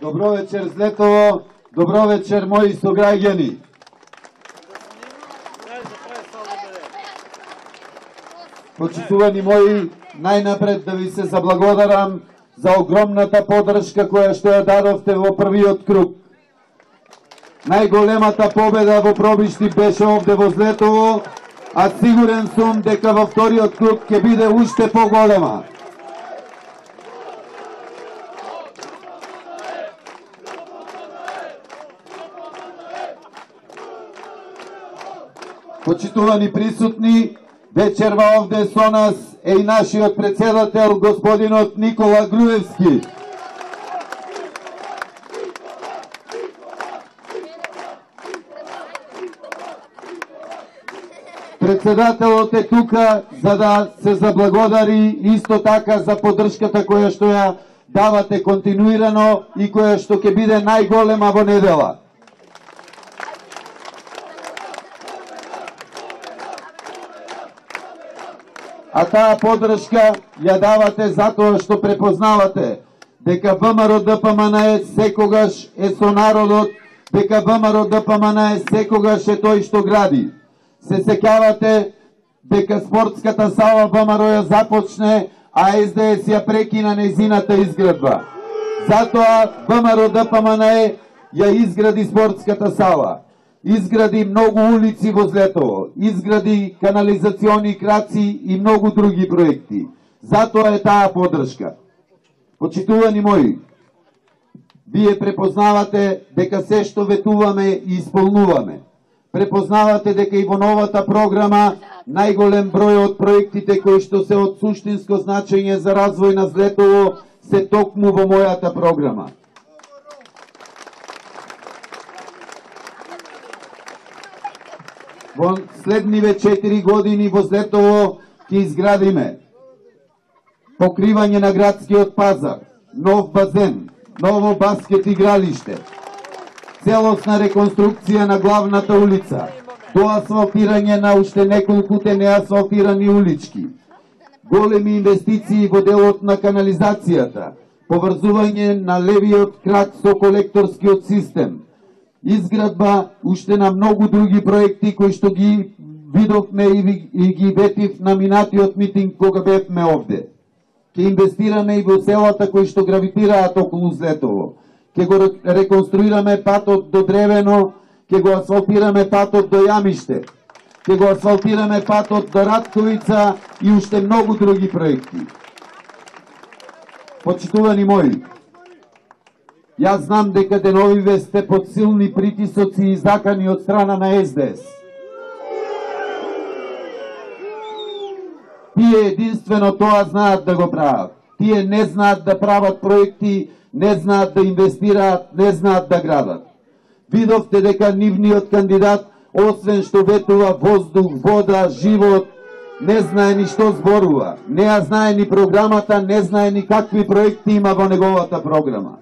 Добро вечер, Злетово. Добро вечер, мои сограѓани. Почитувани мои, најнапред да ви се заблагодарам за огромната подршка која што ја дадовте во првиот круг. Најголемата победа во Пробишти беше овде во Злетово, а сигурен сум дека во вториот круг ќе биде уште поголема. Почитувани присутни, вечерва овде со нас е и нашиот председател, господинот Никола Груевски. Председателот е тука за да се заблагодари исто така за поддршката која што ја давате континуирано и која што ќе биде најголема во недела. А таа поддршка ја давате затоа што препознавате дека ВМРО-ДПМН секогаш е со народот, дека ВМРО-ДПМН секогаш е тој што гради. Се сеќавате дека спортската сала ВМРО ја започне, а СДС ја прекина нејзината изградба. Затоа ВМРО-ДПМН ја изгради спортската сала. Изгради многу улици во Злетово, изгради канализациони краци и многу други проекти. Затоа е таа поддршка. Почитувани мои, вие препознавате дека се што ветуваме и исполнуваме. Препознавате дека и во новата програма најголем број од проектите кои што се од суштинско значење за развој на Злетово се токму во мојата програма. Во следниве 4 години во Злетово ќе изградиме покривање на градскиот пазар, нов базен, ново баскет игралиште, целосна реконструкција на главната улица, доасфалтирање на уште неколкуте неасфалтирани улички, големи инвестиции во делот на канализацијата, поврзување на левиот крак со колекторскиот систем, изградба уште на многу други проекти кои што ги видовме и ги ветив на минатиот митинг кога бевме овде. Ке инвестираме и во селата кои што гравитираат околу Злетово. Ке го реконструираме патот до Древено, ке го асфалтираме патот до Јамиште, ке го асфалтираме патот до Ратковица и уште многу други проекти. Почитувани мои, јас знам дека деновиве сте под силни притисоци и закани од страна на СДС. Тие единствено тоа знаат да го прават. Тие не знаат да прават проекти, не знаат да инвестираат, не знаат да градат. Видовте дека нивниот кандидат, освен што ветува воздух, вода, живот, не знае ни што зборува. Не ја знае ни програмата, не знае ни какви проекти има во неговата програма.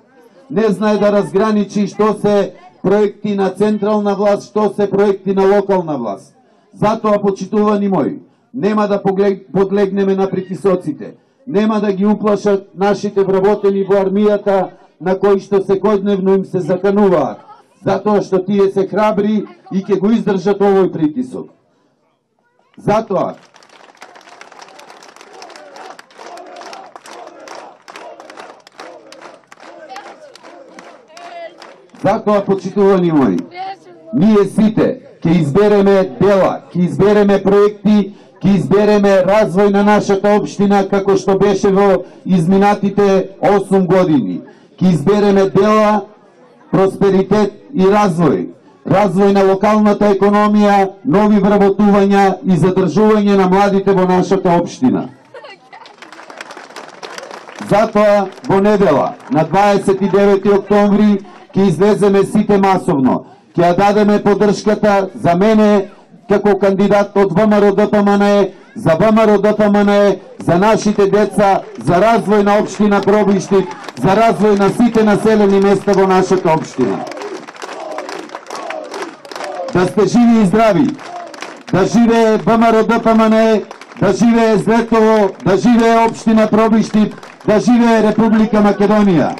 Не знае да разграничи што се проекти на централна власт, што се проекти на локална власт. Затоа, почитувани мои, нема да подлегнеме на притисоците, нема да ги уплашат нашите вработени во армијата, на кои што секојдневно им се закануваат, затоа што тие се храбри и ќе го издржат овој притисок. Затоа, почитувани мои, ние сите ќе избереме дела, ќе избереме проекти, ќе избереме развој на нашата општина како што беше во изминатите 8 години. Ќе избереме дела, просперитет и развој. Развој на локалната економија, нови вработувања и задржување на младите во нашата општина. Затоа во недела, на 29 октомври, ќе излеземе сите масовно. Ќе ја дадеме поддршката за мене како кандидат од ВМРО-ДПМН, за ВМРО-ДПМН, за нашите деца, за развој на општина Пробишти, за развој на сите населени места во нашата општина. Да сте живи и здрави, да живее ВМРО-ДПМН, да живее Злетово, да живее општина Пробишти, да живее Република Македонија.